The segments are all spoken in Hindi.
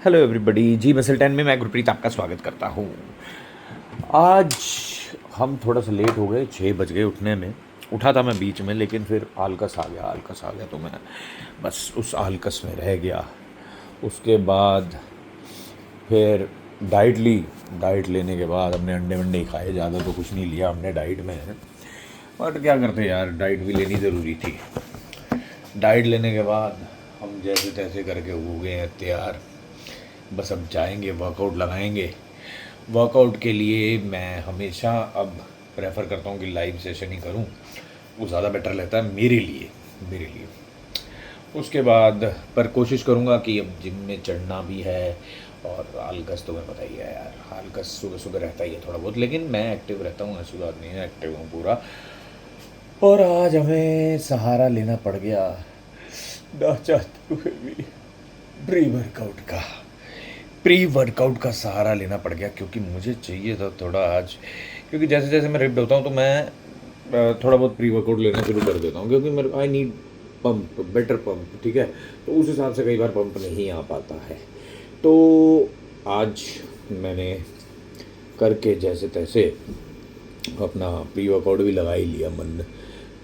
हेलो एवरीबॉडी, जी मसल 10 में मैं गुरप्रीत आपका स्वागत करता हूँ। आज हम थोड़ा सा लेट हो गए, 6 बज गए उठने में। उठा था मैं बीच में, लेकिन फिर आलकस आ गया तो मैं बस उस आलकस में रह गया। उसके बाद फिर डाइट ली। डाइट लेने के बाद हमने अंडे वंडे ही खाए, ज़्यादा तो कुछ नहीं लिया हमने डाइट में। बट क्या करते यार, डाइट भी लेनी ज़रूरी थी। डाइट लेने के बाद हम जैसे तैसे करके हो गए हैं तैयार। बस अब जाएंगे, वर्कआउट लगाएंगे। वर्कआउट के लिए मैं हमेशा अब प्रेफर करता हूँ कि लाइव सेशन ही करूँ। वो ज़्यादा बेटर रहता है मेरे लिए। उसके बाद पर कोशिश करूँगा कि अब जिम में चढ़ना भी है। और आलकस तो मैं पता ही है यार, आलकस सुबह सुबह रहता ही है थोड़ा बहुत, लेकिन मैं एक्टिव रहता हूँ, ऐसी बात नहीं है, एक्टिव हूँ पूरा। और आज हमें सहारा लेना पड़ गया, ना चाहते हुए भी, प्री वर्कआउट का प्री वर्कआउट का सहारा लेना पड़ गया, क्योंकि मुझे चाहिए था थोड़ा आज। क्योंकि जैसे जैसे मैं रिप्ड होता हूँ तो मैं थोड़ा बहुत प्री वर्कआउट लेना शुरू कर देता हूँ, क्योंकि मेरे I need pump, better pump, ठीक है। तो उस हिसाब से कई बार पंप नहीं आ पाता है। तो आज मैंने करके जैसे तैसे अपना प्री वर्कआउट भी लगा ही लिया,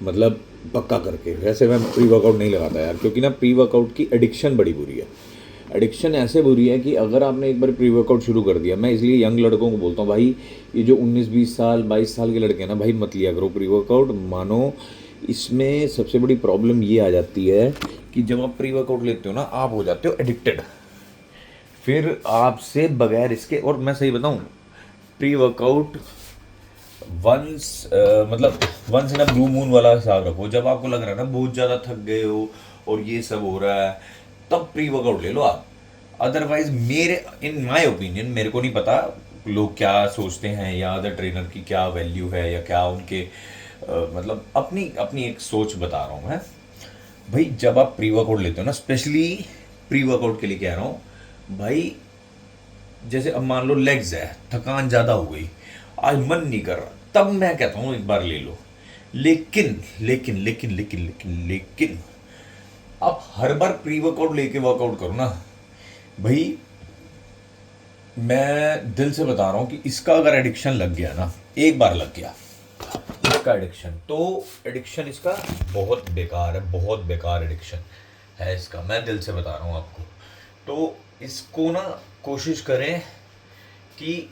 मतलब पक्का करके। वैसे मैं प्री वर्कआउट नहीं लगाता यार, क्योंकि ना प्री वर्कआउट की एडिक्शन बड़ी बुरी है। एडिक्शन ऐसे बुरी है कि अगर आपने एक बार प्री वर्कआउट शुरू कर दिया, मैं इसलिए यंग लड़कों को बोलता हूँ भाई, ये जो 19-20 साल 22 साल के लड़के हैं ना भाई, मत लिया करो प्री वर्कआउट। मानो इसमें सबसे बड़ी प्रॉब्लम ये आ जाती है कि जब आप प्री वर्कआउट लेते हो ना, आप हो जाते हो एडिक्टेड। फिर आपसे बगैर इसके, और मैं सही बताऊँ, प्री वर्कआउट वंस मतलब once in a blue moon वाला हिसाब रखो। जब आपको लग रहा है ना बहुत ज़्यादा थक गए हो और ये सब हो रहा है, तब प्री वर्कआउट ले लो आप। अदरवाइज मेरे इन माय ओपिनियन, मेरे को नहीं पता लोग क्या सोचते हैं या अदर ट्रेनर की क्या वैल्यू है या क्या उनके मतलब अपनी अपनी एक सोच बता रहा हूँ मैं। भाई जब आप प्री वर्कआउट लेते हो ना, स्पेशली प्री वर्कआउट के लिए कह रहा हूँ भाई, जैसे अब मान लो लेग्स है, थकान ज़्यादा हो गई, आज मन नहीं कर रहा, तब मैं कहता हूँ एक बार ले लो। लेकिन लेकिन लेकिन लेकिन लेकिन लेकिन आप हर बार प्री वर्कआउट लेके वर्कआउट करो ना भाई। मैं दिल से बता रहा हूँ कि इसका अगर एडिक्शन लग गया ना, एक बार लग गया इसका एडिक्शन, तो एडिक्शन इसका बहुत बेकार है, बहुत बेकार एडिक्शन है इसका, मैं दिल से बता रहा हूँ आपको। तो इसको ना कोशिश करें कि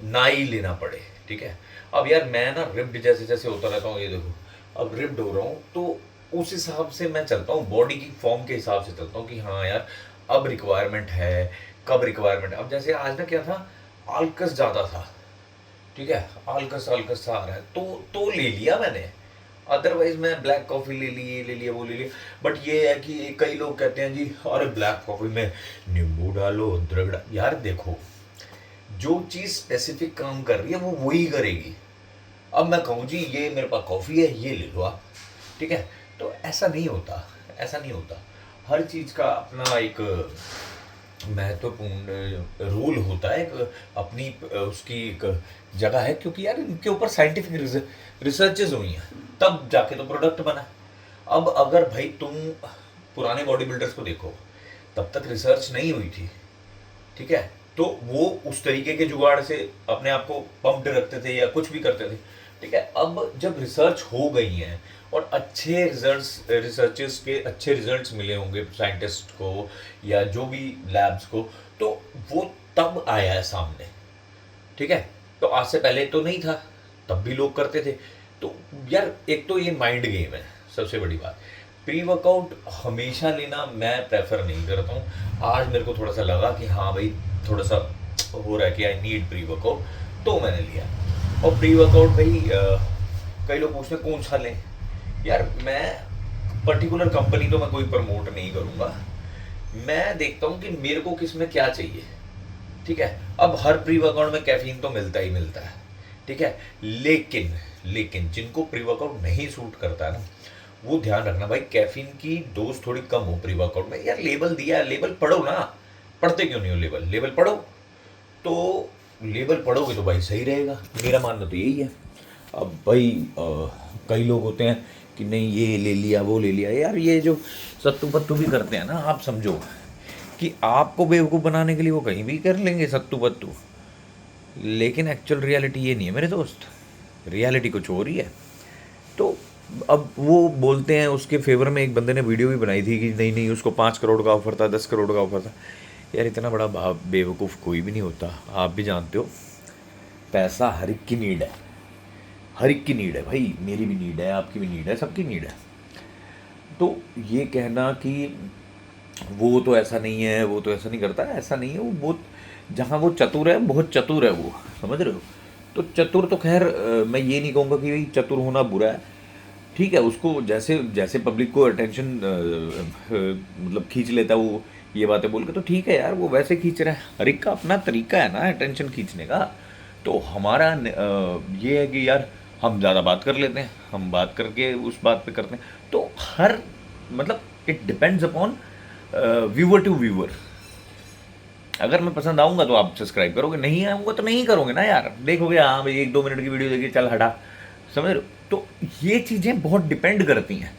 ना ही लेना पड़े, ठीक है। अब यार मैं ना रिप्ड जैसे जैसे होता रहता हूँ, ये देखो अब रिप्ड हो रहा हूँ, तो उस हिसाब से मैं चलता हूँ, बॉडी की फॉर्म के हिसाब से चलता हूँ कि हाँ यार अब रिक्वायरमेंट है, कब रिक्वायरमेंट है। अब जैसे आज ना क्या था, आलकस ज़्यादा था, ठीक है, आलकस आलकस सा आ रहा है, तो ले लिया मैंने। अदरवाइज मैं ब्लैक कॉफ़ी ले ली, ये ले लिया, वो ले लिया। बट ये है कि कई लोग कहते हैं जी अरे ब्लैक कॉफ़ी में नींबू डालो, अदरक डालो। यार देखो, जो चीज़ स्पेसिफिक काम कर रही है वो वही करेगी। अब मैं कहूँ जी ये मेरे पास कॉफ़ी है, ये ले लो आप, ठीक है, तो ऐसा नहीं होता, ऐसा नहीं होता। हर चीज़ का अपना एक महत्वपूर्ण रूल होता है, एक अपनी उसकी एक जगह है, क्योंकि यार इनके ऊपर साइंटिफिक रिसर्चेज हुई हैं, तब जाके तो प्रोडक्ट बना। अब अगर भाई तुम पुराने बॉडी बिल्डर्स को देखो, तब तक रिसर्च नहीं हुई थी, ठीक है, तो वो उस तरीके के जुगाड़ से अपने आप को पंप्ड रखते थे या कुछ भी करते थे, ठीक है। अब जब रिसर्च हो गई है और अच्छे रिजल्ट्स, रिसर्चेस के अच्छे रिजल्ट्स मिले होंगे साइंटिस्ट को या जो भी लैब्स को, तो वो तब आया है सामने, ठीक है। तो आज से पहले तो नहीं था, तब भी लोग करते थे। तो यार एक तो ये माइंड गेम है, सबसे बड़ी बात। प्री वर्कआउट हमेशा लेना मैं प्रेफर नहीं करता हूँ। आज मेरे को थोड़ा सा लगा कि हाँ भाई थोड़ा सा हो रहा है कि आई नीड प्री वर्कआउट, तो मैंने लिया। और प्री वर्कआउट भाई कई लोग पूछते हैं कौन सा लें। यार मैं पर्टिकुलर कंपनी तो मैं कोई प्रमोट नहीं करूँगा, मैं देखता हूँ कि मेरे को किस में क्या चाहिए, ठीक है। अब हर प्री वर्कआउट में कैफीन तो मिलता ही मिलता है, ठीक है। लेकिन लेकिन जिनको प्री वर्कआउट नहीं सूट करता है ना, वो ध्यान रखना भाई, कैफीन की डोज थोड़ी कम हो प्री वर्कआउट में। यार लेबल दिया है, लेबल पढ़ो ना, पढ़ते क्यों नहीं हो लेबल, लेबल पढ़ो। तो लेबल पढ़ोगे तो भाई सही रहेगा, मेरा मानना तो यही है। अब भाई कई लोग होते हैं कि नहीं ये ले लिया वो ले लिया, यार ये जो सत्तू पत्तू भी करते हैं ना, आप समझो कि आपको बेवकूफ़ बनाने के लिए वो कहीं भी कर लेंगे सत्तू पत्तू, लेकिन एक्चुअल रियलिटी ये नहीं है मेरे दोस्त, रियलिटी कुछ और ही है। तो अब वो बोलते हैं, उसके फेवर में एक बंदे ने वीडियो भी बनाई थी कि नहीं नहीं उसको 5 करोड़ का ऑफर था, 10 करोड़ का ऑफर था। यार इतना बड़ा बेवकूफ़ कोई भी नहीं होता, आप भी जानते हो। पैसा हर एक की नीड है, हर एक की नीड है भाई, मेरी भी नीड है, आपकी भी नीड है, सबकी नीड है। तो ये कहना कि वो तो ऐसा नहीं है, वो तो ऐसा नहीं करता, ऐसा नहीं है। वो बहुत, जहाँ वो चतुर है, बहुत चतुर है वो, समझ रहे हो। तो चतुर तो खैर मैं ये नहीं कहूँगा कि भाई चतुर होना बुरा है, ठीक है। उसको जैसे जैसे पब्लिक को अटेंशन मतलब खींच लेता है वो ये बातें बोल के, तो ठीक है यार, वो वैसे खींच रहा है। हर एक का अपना तरीका है ना अटेंशन खींचने का। तो हमारा ये है कि यार हम ज़्यादा बात कर लेते हैं, हम बात करके उस बात पे करते हैं। तो हर मतलब it depends upon viewer to viewer. अगर मैं पसंद आऊँगा तो आप सब्सक्राइब करोगे, नहीं आऊँगा तो नहीं करोगे ना यार, देखोगे हाँ भाई 1-2 मिनट की वीडियो देखिए चल हटा, समझ रहे हो। तो ये चीज़ें बहुत डिपेंड करती हैं।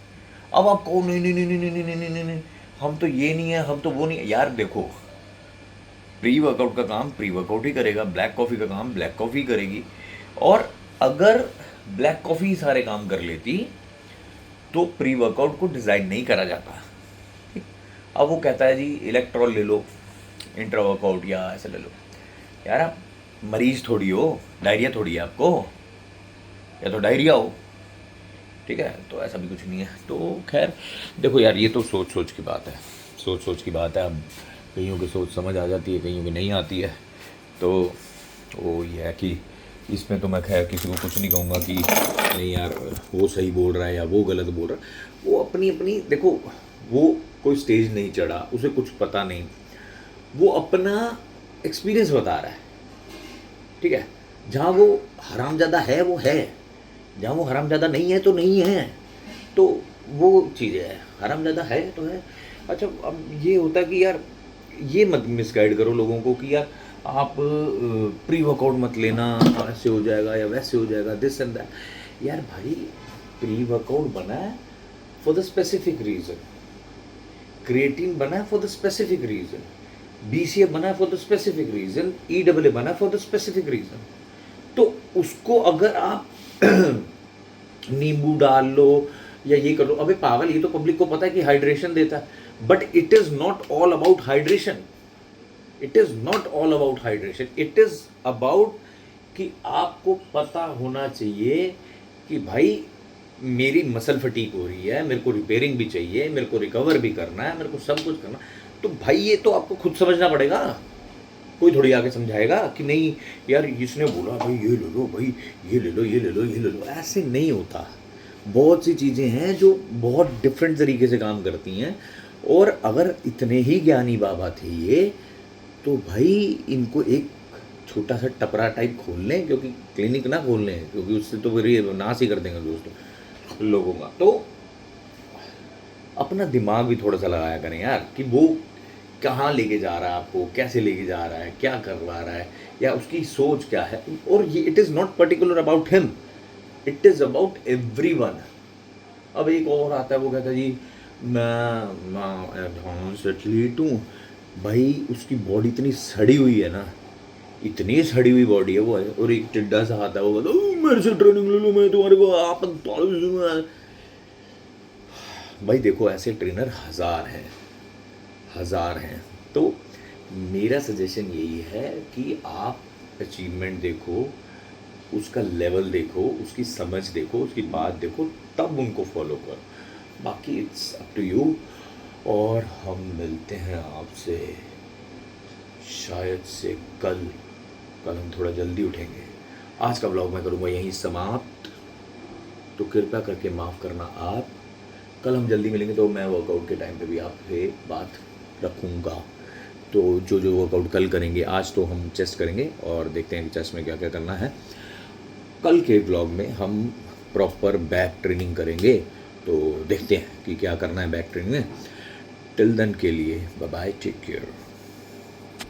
अब आप कहो नहीं नहीं नहीं नहीं नहीं नहीं नहीं नहीं नहीं, हम तो ये नहीं है, हम तो वो नहीं है। यार देखो, प्री वर्कआउट का काम प्री वर्कआउट ही करेगा, ब्लैक कॉफ़ी का काम ब्लैक कॉफ़ी करेगी। और अगर ब्लैक कॉफ़ी सारे काम कर लेती तो प्री वर्कआउट को डिज़ाइन नहीं करा जाता। अब वो कहता है जी इलेक्ट्रॉल ले लो इंट्रा वर्कआउट या ऐसे ले लो। यार आप मरीज थोड़ी हो, डायरिया थोड़ी है आपको, या तो डायरिया हो, ठीक है। तो ऐसा भी कुछ नहीं है। तो खैर देखो यार, ये तो सोच सोच की बात है, सोच सोच की बात है। अब कईयों की सोच समझ आ जाती है, कईयों की नहीं आती है। तो वो ये है कि इसमें तो मैं खैर किसी को कुछ नहीं कहूँगा कि नहीं यार वो सही बोल रहा है या वो गलत बोल रहा है। वो अपनी अपनी, देखो वो कोई स्टेज नहीं चढ़ा, उसे कुछ पता नहीं, वो अपना एक्सपीरियंस बता रहा है, ठीक है। जहाँ वो हरामज़ादा है वो है, जहाँ वो हरामज़ादा नहीं है तो नहीं है। तो वो चीज़ है, हरामज़ादा है तो है। अच्छा अब ये होता है कि यार ये मत मिसगाइड करो लोगों को कि यार आप प्री वर्कआउट मत लेना, ऐसे हो जाएगा या वैसे हो जाएगा, दिस एंड दैट। यार भाई प्री वर्कआउट बना है for the specific reason, creatine बना है for the specific reason, BCA बना है for the specific reason, EAA बना है फॉर द स्पेसिफिक रीज़न। तो उसको अगर आप नींबू डाल लो या ये कर लो, अबे पागल, ये तो पब्लिक को पता है कि हाइड्रेशन देता है, but it is not all about hydration. It is not all about hydration, it is about कि आपको पता होना चाहिए कि भाई मेरी मसल फटीक हो रही है, मेरे को रिपेयरिंग भी चाहिए, मेरे को रिकवर भी करना है, मेरे को सब कुछ करना। तो भाई ये तो आपको खुद समझना पड़ेगा, कोई थोड़ी आके समझाएगा कि नहीं यार इसने बोला भाई ये ले लो, भाई ये ले लो, ये ले लो, ये ले लो। ऐसे नहीं होता। बहुत सी चीज़ें हैं जो बहुत डिफरेंट तरीके से काम करती हैं। और अगर इतने ही ज्ञानी बाबा थे ये, तो भाई इनको एक छोटा सा टपरा टाइप खोल लें, क्योंकि क्लिनिक ना खोल लें, क्योंकि उससे तो फिर ये नाश ही कर देंगे दोस्तों लोगों का। तो अपना दिमाग भी थोड़ा सा लगाया करें यार कि वो कहाँ लेके जा रहा है आपको, कैसे लेके जा रहा है, क्या करवा रहा है, या उसकी सोच क्या है। और ये it is not particular about him, it is about everyone. अब एक और आता है, वो कहता है जी मैं एडवांस एथलीट हूँ। भाई उसकी बॉडी इतनी सड़ी हुई है ना, इतनी सड़ी हुई बॉडी है वो है, और एक टिड्डा सा आता है वो कहता है मेरे से ट्रेनिंग ले लो, मैं तुम्हारे को आप। भाई देखो ऐसे ट्रेनर हज़ार हैं। तो मेरा सजेशन यही है कि आप अचीवमेंट देखो, उसका लेवल देखो, उसकी समझ देखो, उसकी बात देखो, तब उनको फॉलो करो। बाकी इट्स अप टू यू। और हम मिलते हैं आपसे शायद से कल हम थोड़ा जल्दी उठेंगे। आज का व्लॉग मैं करूँगा यहीं समाप्त, तो कृपया करके माफ़ करना आप। कल हम जल्दी मिलेंगे, तो मैं वर्कआउट के टाइम पे भी आपसे बात रखूँगा। तो जो वर्कआउट कल करेंगे, आज तो हम चेस्ट करेंगे और देखते हैं कि चेस्ट में क्या क्या करना है। कल के व्लॉग में हम प्रॉपर बैक ट्रेनिंग करेंगे, तो देखते हैं कि क्या करना है बैक ट्रेनिंग में। टिल देन के लिए बाय बाय, टेक केयर।